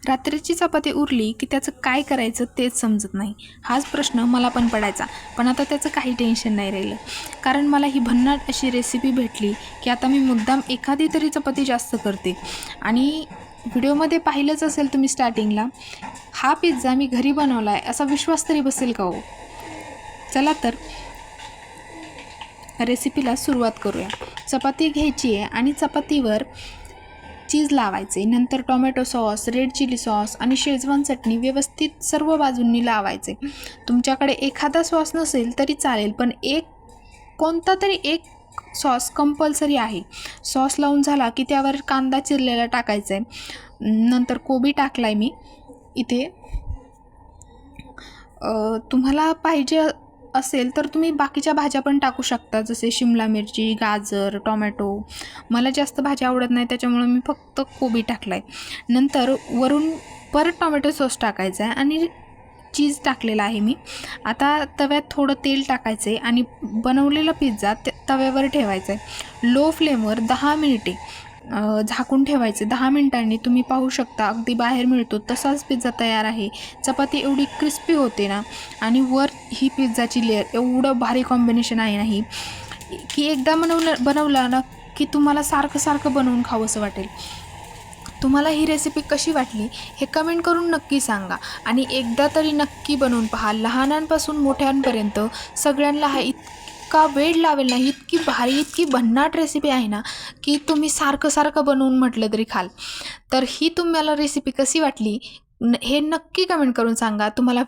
रात्रीची चपाती उरली की त्याचं काय करायचं तेच समजत नाही. हाच प्रश्न मला पण पडायचा, पण आता त्याचं काही टेन्शन नाही राहिलं, कारण मला ही भन्नाट अशी रेसिपी भेटली की आता मी मुद्दाम एखादी तरी चपाती जास्त करते. आणि व्हिडिओमध्ये पाहिलंच असेल तुम्ही स्टार्टिंगला, हा पिझ्झा मी घरी बनवला आहे असा विश्वास तरी बसेल का हो. चला तर रेसिपीला सुरुवात करूया. चपाती घ्यायची आहे आणि चपातीवर चीज लावायचे, नंतर tomato sauce, red chilli sauce आणि शेजवान चटणी व्यवस्थित सर्व बाजूंनी लावायचे. तुमच्याकडे एखादा सॉस नसेल तरी चालेल, पण कोणता तरी एक सॉस कंपल्सरी आहे. सॉस लावून झाला की त्यावर कांदा चिरलेला टाकायचा आहे. नंतर कोबी टाकला आहे मी इथे. तुम्हाला पाहिजे असेल तर तुम्ही बाकीच्या भाज्या पण टाकू शकता, जसे शिमला मिरची, गाजर, टोमॅटो. मला जास्त भाज्या आवडत नाही त्याच्यामुळे मी फक्त कोबी टाकला आहे. नंतर वरून परत टोमॅटो सॉस टाकायचा आहे आणि चीज टाकलेला आहे मी. आता तव्यात थोडं तेल टाकायचं आहे आणि बनवलेला पिझ्झा तव्यावर ठेवायचा आहे. लो फ्लेमवर 10 मिनिटे झाकून ठेवायचे. 10 मिनिटांनी तुम्ही पाहू शकता अगदी बाहेर मिळतो तसाच पिझ्झा तयार आहे. चपाती एवढी क्रिस्पी होते ना, आणि वर ही पिझ्झाची लेअर, एवढं भारी कॉम्बिनेशन आहे ना ही, की एकदा बनवला ना की तुम्हाला सारखं सारखं बनवून खावंसं वाटेल. तुम्हाला ही रेसिपी कशी वाटली हे कमेंट करून नक्की सांगा, आणि एकदा तरी नक्की बनवून पहा. लहानांपासून मोठ्यांपर्यंत सगळ्यांना हा इतका वेळ लावेल ना, इतकी भारी, इतकी भन्नाट रेसिपी आहे ना, की तुम्ही सारखं सारखं बनवून म्हटलं तरी खाल. तर ही तुम्हाला रेसिपी कशी वाटली हे नक्की कमेंट करून सांगा. तुम्हाला